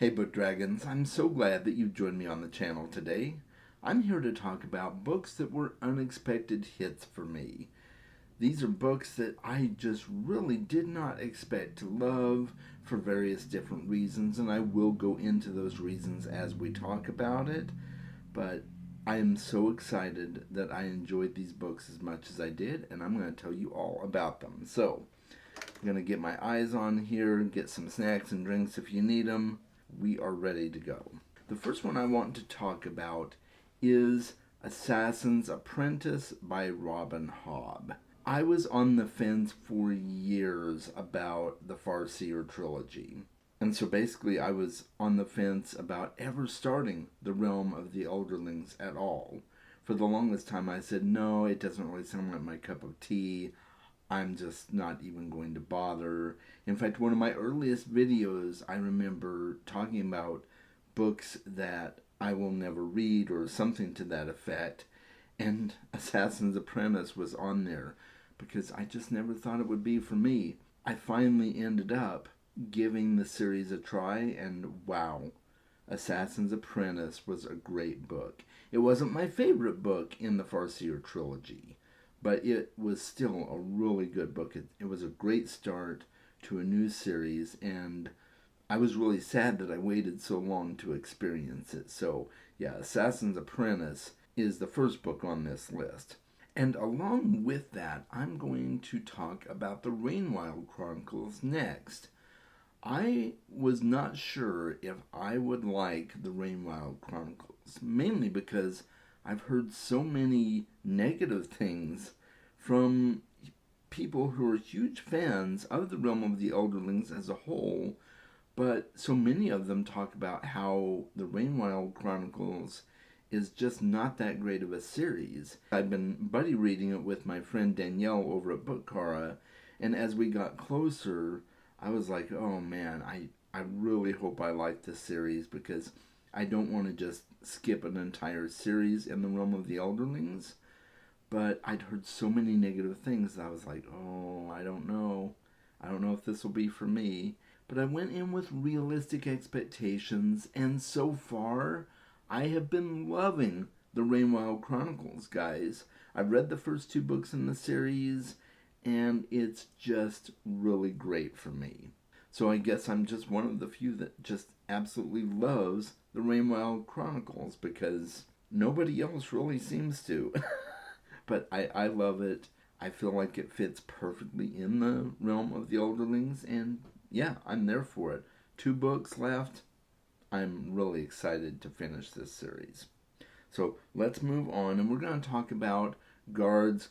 Hey Book Dragons, I'm so glad that you've joined me on the channel today. I'm here to talk about books that were unexpected hits for me. These are books that I just really did not expect to love for various different reasons, and I will go into those reasons as we talk about it. But I am so excited that I enjoyed these books as much as I did, and I'm going to tell you all about them. So, I'm going to get my eyes on here, get some snacks and drinks if you need them. We are ready to go. The first one I want to talk about is Assassin's Apprentice by Robin Hobb. I was on the fence for years about the Farseer trilogy. And so basically I was on the fence about ever starting the Realm of the Elderlings at all. For the longest time I said, no, it doesn't really sound like my cup of tea. I'm just not even going to bother. In fact, one of my earliest videos, I remember talking about books that I will never read or something to that effect. And Assassin's Apprentice was on there because I just never thought it would be for me. I finally ended up giving the series a try, and wow, Assassin's Apprentice was a great book. It wasn't my favorite book in the Farseer trilogy, but it was still a really good book. It was a great start to a new series, and I was really sad that I waited so long to experience it. So, yeah, Assassin's Apprentice is the first book on this list. And along with that, I'm going to talk about the Rainwild Chronicles next. I was not sure if I would like the Rainwild Chronicles, mainly because I've heard so many negative things from people who are huge fans of the Realm of the Elderlings as a whole, but so many of them talk about how the Rainwild Chronicles is just not that great of a series. I've been buddy reading it with my friend Danielle over at Bookcara, and as we got closer, I was like, oh man, I really hope I like this series because I don't want to just skip an entire series in the Realm of the Elderlings. But I'd heard so many negative things that I was like, oh, I don't know. I don't know if this will be for me. But I went in with realistic expectations, and so far, I have been loving the Rainwild Chronicles, guys. I've read the first two books in the series, and it's just really great for me. So I guess I'm just one of the few that just absolutely loves the Rainwild Chronicles because nobody else really seems to. But I love it. I feel like it fits perfectly in the Realm of the Elderlings, and yeah, I'm there for it. 2 books left. I'm really excited to finish this series. So let's move on, and we're going to talk about Guards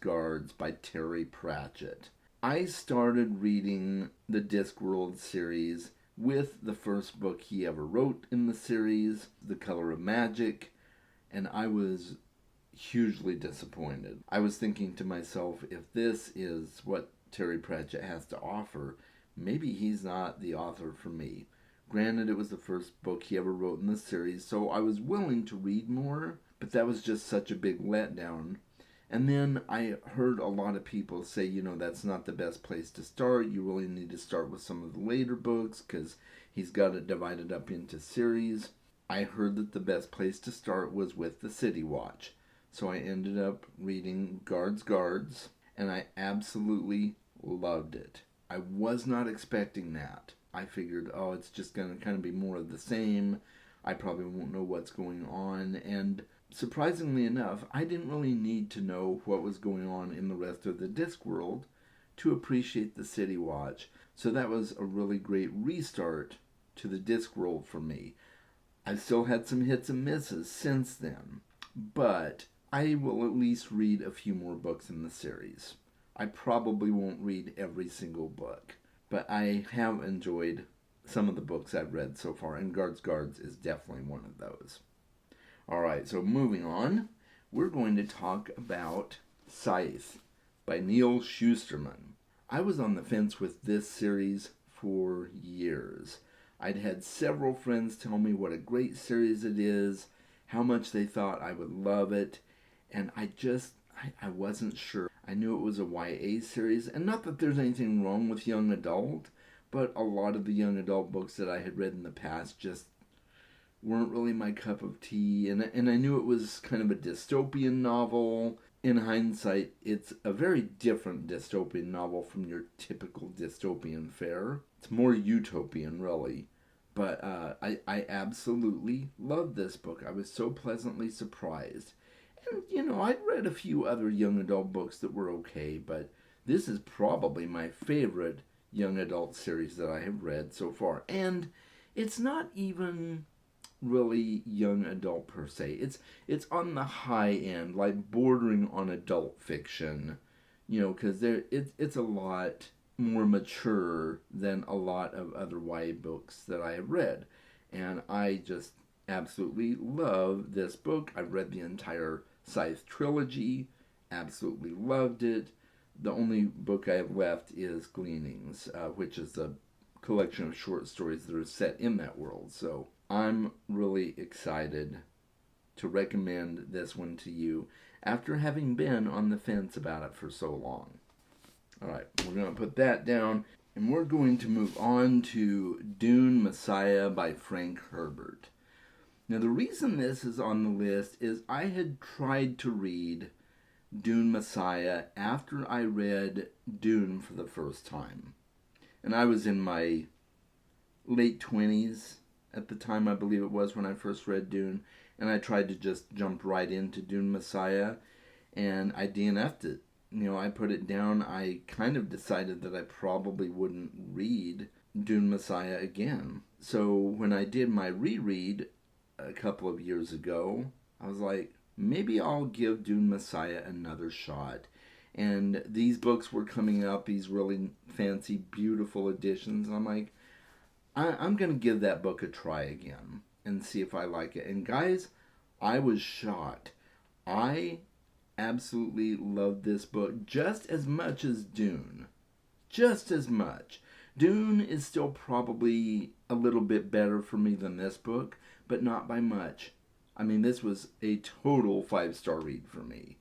by Terry Pratchett. I started reading the Discworld series with the first book he ever wrote in the series, The Color of Magic, and I was hugely disappointed. I was thinking to myself, if this is what Terry Pratchett has to offer, maybe he's not the author for me. Granted, it was the first book he ever wrote in the series, so I was willing to read more, but that was just such a big letdown. And then I heard a lot of people say, that's not the best place to start. You really need to start with some of the later books because he's got it divided up into series. I heard that the best place to start was with The City Watch. So I ended up reading Guards, and I absolutely loved it. I was not expecting that. I figured, it's just going to kind of be more of the same. I probably won't know what's going on, and surprisingly enough, I didn't really need to know what was going on in the rest of the Discworld to appreciate the City Watch. So that was a really great restart to the Discworld for me. I've still had some hits and misses since then, but I will at least read a few more books in the series. I probably won't read every single book, but I have enjoyed some of the books I've read so far, and Guards is definitely one of those. Alright, so moving on, we're going to talk about Scythe by Neal Shusterman. I was on the fence with this series for years. I'd had several friends tell me what a great series it is, how much they thought I would love it, and I wasn't sure. I knew it was a YA series, and not that there's anything wrong with young adult, but a lot of the young adult books that I had read in the past just weren't really my cup of tea, and I knew it was kind of a dystopian novel. In hindsight, it's a very different dystopian novel from your typical dystopian fare. It's more utopian, really. But I absolutely loved this book. I was so pleasantly surprised. And, I'd read a few other young adult books that were okay, but this is probably my favorite young adult series that I have read so far. And it's not even really young adult per se. It's on the high end, like bordering on adult fiction, because it's a lot more mature than a lot of other YA books that I have read, and I just absolutely love this book. I've read the entire Scythe trilogy, absolutely loved it. The only book I have left is Gleanings, which is a collection of short stories that are set in that world. So I'm really excited to recommend this one to you after having been on the fence about it for so long. All right, we're going to put that down, and we're going to move on to Dune Messiah by Frank Herbert. Now, the reason this is on the list is I had tried to read Dune Messiah after I read Dune for the first time. And I was in my late 20s at the time, I believe it was, when I first read Dune. And I tried to just jump right into Dune Messiah, and I DNF'd it. I put it down. I kind of decided that I probably wouldn't read Dune Messiah again. So when I did my reread a couple of years ago, I was like, maybe I'll give Dune Messiah another shot. And these books were coming up, these really fancy, beautiful editions. And I'm like, I'm going to give that book a try again and see if I like it. And guys, I was shocked. I absolutely loved this book just as much as Dune. Just as much. Dune is still probably a little bit better for me than this book, but not by much. I mean, this was a total 5-star read for me.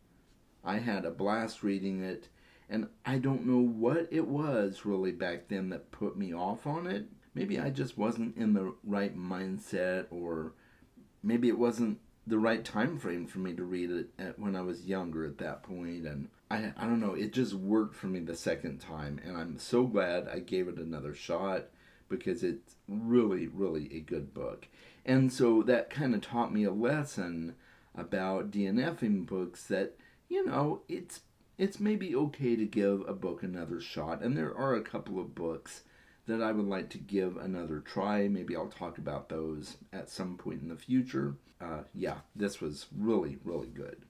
I had a blast reading it, and I don't know what it was really back then that put me off on it. Maybe I just wasn't in the right mindset, or maybe it wasn't the right time frame for me to read it when I was younger at that point. And I don't know, it just worked for me the second time, and I'm so glad I gave it another shot, because it's really, really a good book. And so that kind of taught me a lesson about DNFing books, that, it's maybe okay to give a book another shot. And there are a couple of books that I would like to give another try. Maybe I'll talk about those at some point in the future. This was really, really good.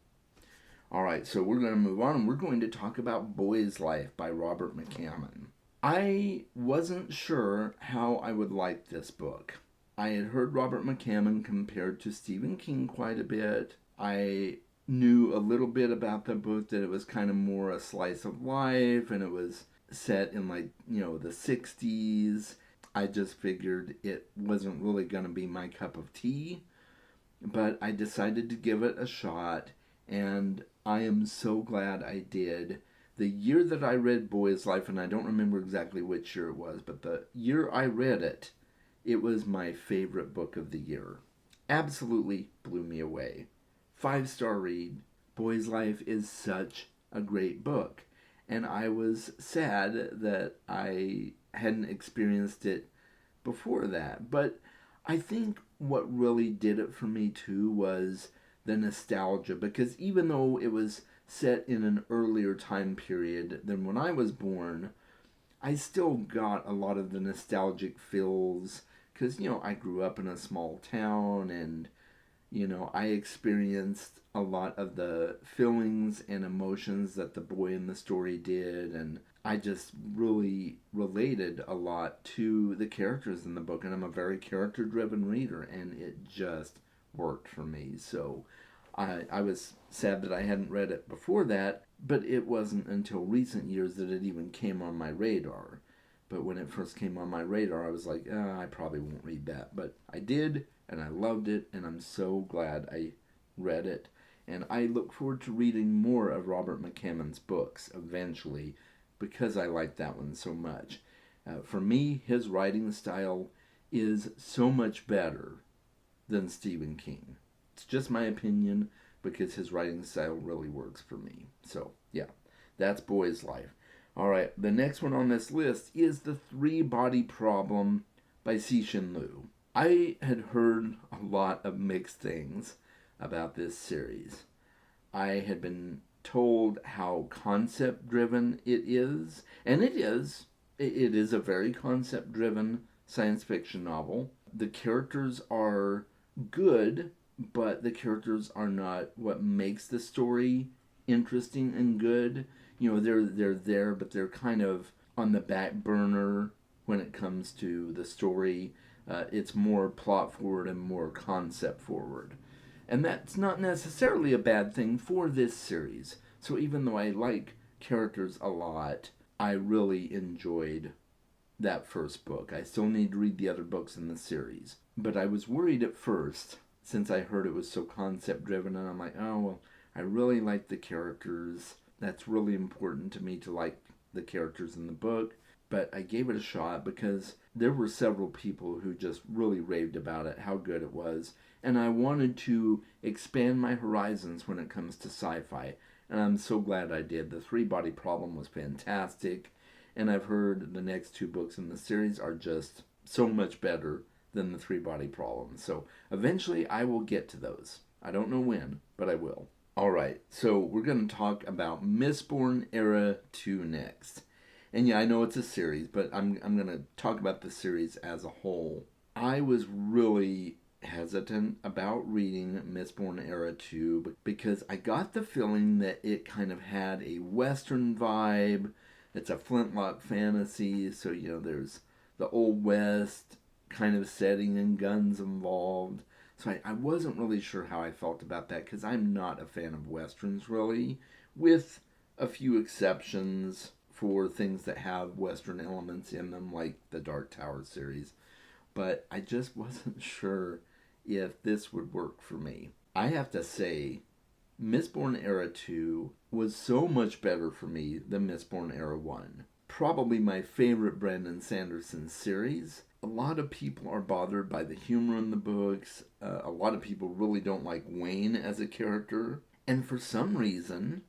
All right, so we're going to move on, and we're going to talk about Boy's Life by Robert McCammon. I wasn't sure how I would like this book. I had heard Robert McCammon compared to Stephen King quite a bit. I knew a little bit about the book, that it was kind of more a slice of life, and it was set in the 60s. I just figured it wasn't really going to be my cup of tea, but I decided to give it a shot, and I am so glad I did. The year that I read Boy's Life, and I don't remember exactly which year it was, but the year I read it, it was my favorite book of the year. Absolutely blew me away. 5-star read. Boy's Life is such a great book. And I was sad that I hadn't experienced it before that. But I think what really did it for me too was the nostalgia. Because even though it was set in an earlier time period than when I was born, I still got a lot of the nostalgic feels. Because, I grew up in a small town, and I experienced a lot of the feelings and emotions that the boy in the story did, and I just really related a lot to the characters in the book, and I'm a very character-driven reader, and it just worked for me. So I was sad that I hadn't read it before that, but it wasn't until recent years that it even came on my radar. But when it first came on my radar, I was like, I probably won't read that. But I did, and I loved it, and I'm so glad I read it. And I look forward to reading more of Robert McCammon's books eventually, because I like that one so much. For me, his writing style is so much better than Stephen King. It's just my opinion because his writing style really works for me. So, yeah, that's Boy's Life. All right, the next one on this list is The Three-Body Problem by Cixin Liu. I had heard a lot of mixed things about this series. I had been told how concept driven it is, and it is. It is a very concept driven science fiction novel. The characters are good, but the characters are not what makes the story interesting and good. You know, they're there, but they're kind of on the back burner when it comes to the story. It's more plot forward and more concept forward. And that's not necessarily a bad thing for this series. So even though I like characters a lot, I really enjoyed that first book. I still need to read the other books in the series. But I was worried at first, since I heard it was so concept driven, and I'm like, oh, well, I really like the characters. That's really important to me to like the characters in the book. But I gave it a shot because there were several people who just really raved about it, how good it was. And I wanted to expand my horizons when it comes to sci-fi. And I'm so glad I did. The Three-Body Problem was fantastic. And I've heard the next two books in the series are just so much better than The Three-Body Problem. So eventually I will get to those. I don't know when, but I will. All right, so we're going to talk about Mistborn Era 2 next. And yeah, I know it's a series, but I'm going to talk about the series as a whole. I was really hesitant about reading Mistborn Era 2 because I got the feeling that it kind of had a Western vibe. It's a flintlock fantasy, so, you know, there's the Old West kind of setting and guns involved. So I wasn't really sure how I felt about that because I'm not a fan of Westerns, really, with a few exceptions for things that have Western elements in them, like the Dark Tower series. But I just wasn't sure if this would work for me. I have to say, Mistborn Era 2 was so much better for me than Mistborn Era 1. Probably my favorite Brandon Sanderson series. A lot of people are bothered by the humor in the books. A lot of people really don't like Wayne as a character. And for some reason,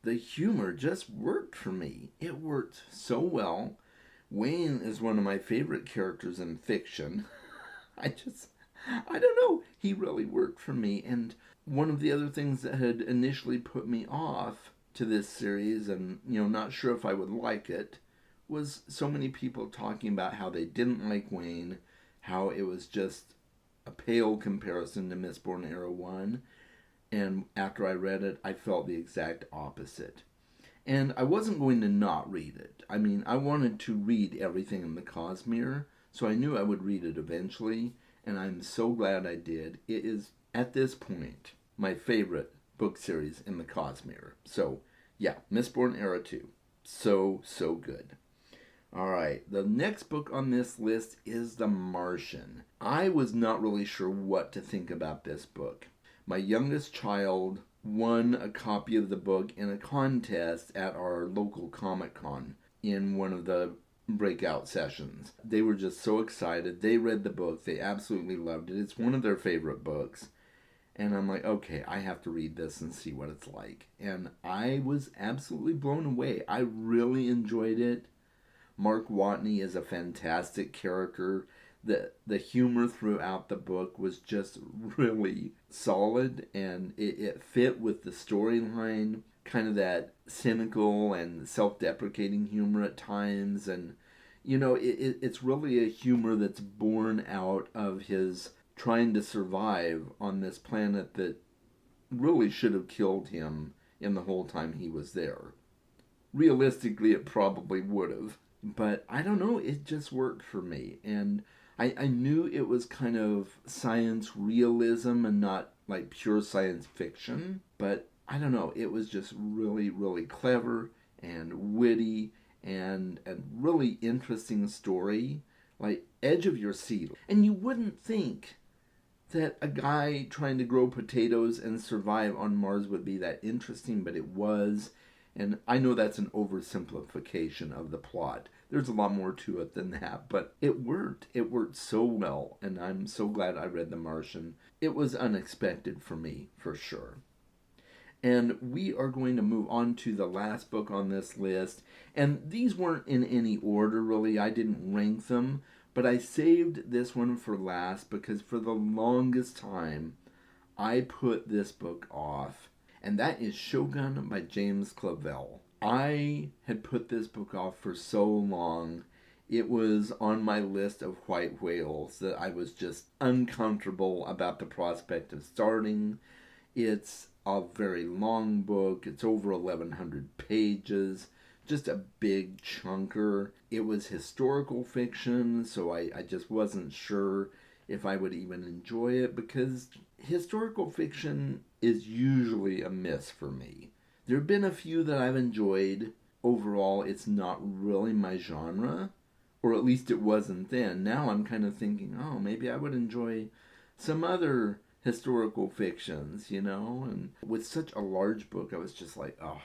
the humor just worked for me. It worked so well. Wayne is one of my favorite characters in fiction. I don't know. He really worked for me. And one of the other things that had initially put me off to this series and, you know, not sure if I would like it, was so many people talking about how they didn't like Wayne, how it was just a pale comparison to Mistborn Era 1. And after I read it, I felt the exact opposite. And I wasn't going to not read it. I mean, I wanted to read everything in the Cosmere, so I knew I would read it eventually, and I'm so glad I did. It is, at this point, my favorite book series in the Cosmere. So, yeah, Mistborn Era 2. So good. All right, the next book on this list is The Martian. I was not really sure what to think about this book. My youngest child won a copy of the book in a contest at our local Comic-Con in one of the breakout sessions. They were just so excited. They read the book. They absolutely loved it. It's one of their favorite books. And I'm like, okay, I have to read this and see what it's like. And I was absolutely blown away. I really enjoyed it. Mark Watney is a fantastic character. The humor throughout the book was just really solid, and it fit with the storyline, kind of that cynical and self-deprecating humor at times. And, you know, it's really a humor that's born out of his trying to survive on this planet that really should have killed him in the whole time he was there. Realistically, it probably would have. But I don't know, it just worked for me. And I knew it was kind of science realism and not like pure science fiction. But I don't know, it was just really, really clever and witty and really interesting story. Like, edge of your seat. And you wouldn't think that a guy trying to grow potatoes and survive on Mars would be that interesting, but it was. And I know that's an oversimplification of the plot. There's a lot more to it than that, but it worked. It worked so well, and I'm so glad I read The Martian. It was unexpected for me, for sure. And we are going to move on to the last book on this list. And these weren't in any order, really. I didn't rank them, but I saved this one for last because for the longest time, I put this book off. And that is Shogun by James Clavell. I had put this book off for so long. It was on my list of white whales that I was just uncomfortable about the prospect of starting. It's a very long book. It's over 1,100 pages. Just a big chunker. It was historical fiction, so I just wasn't sure if I would even enjoy it because historical fiction is usually a miss for me. There have been a few that I've enjoyed. Overall, it's not really my genre, or at least it wasn't then. Now I'm kind of thinking, oh, maybe I would enjoy some other historical fictions, And with such a large book, I was just like, oh,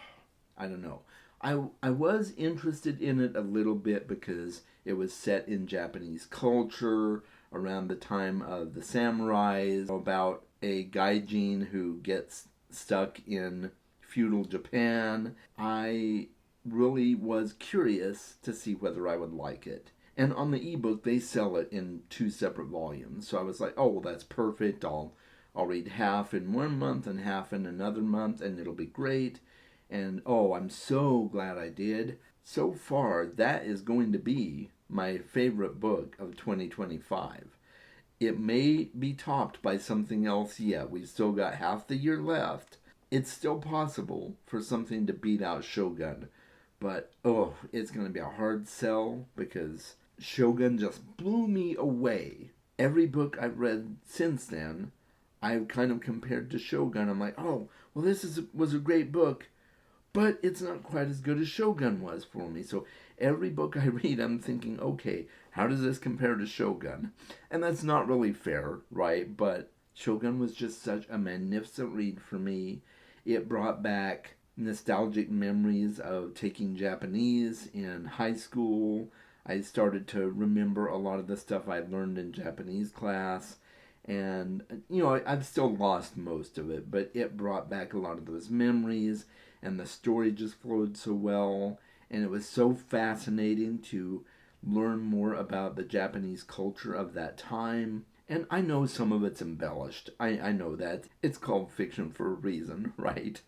I don't know. I was interested in it a little bit because it was set in Japanese culture around the time of the samurais, about a gaijin who gets stuck in feudal Japan. I really was curious to see whether I would like it. And on the ebook, they sell it in 2 separate volumes. So I was like, oh, well, that's perfect. I'll read half in one month and half in another month, and it'll be great. And oh, I'm so glad I did. So far, that is going to be my favorite book of 2025. It may be topped by something else yet. We've still got half the year left. It's still possible for something to beat out Shogun. But, oh, it's going to be a hard sell because Shogun just blew me away. Every book I've read since then, I've kind of compared to Shogun. I'm like, oh, well, was a great book, but it's not quite as good as Shogun was for me. So every book I read, I'm thinking, okay, how does this compare to Shogun? And that's not really fair, right? But Shogun was just such a magnificent read for me. It brought back nostalgic memories of taking Japanese in high school. I started to remember a lot of the stuff I learned in Japanese class. And, I've still lost most of it, but it brought back a lot of those memories, and the story just flowed so well, and it was so fascinating to learn more about the Japanese culture of that time. And I know some of it's embellished. I know that. It's called fiction for a reason, right?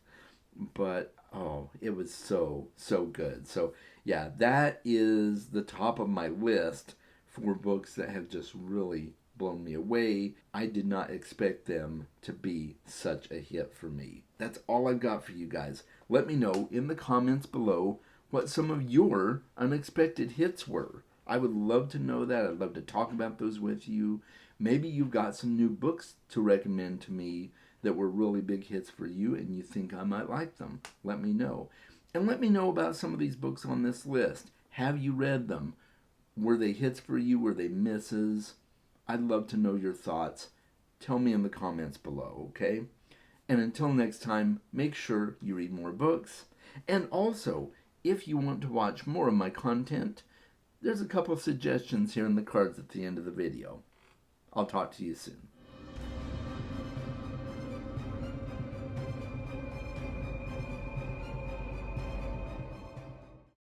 But, oh, it was so, so good. So, yeah, that is the top of my list for books that have just really blown me away. I did not expect them to be such a hit for me. That's all I've got for you guys. Let me know in the comments below what some of your unexpected hits were. I would love to know that. I'd love to talk about those with you. Maybe you've got some new books to recommend to me that were really big hits for you and you think I might like them. Let me know. And let me know about some of these books on this list. Have you read them? Were they hits for you? Were they misses? I'd love to know your thoughts. Tell me in the comments below, okay? And until next time, make sure you read more books. And also, if you want to watch more of my content, there's a couple of suggestions here in the cards at the end of the video. I'll talk to you soon.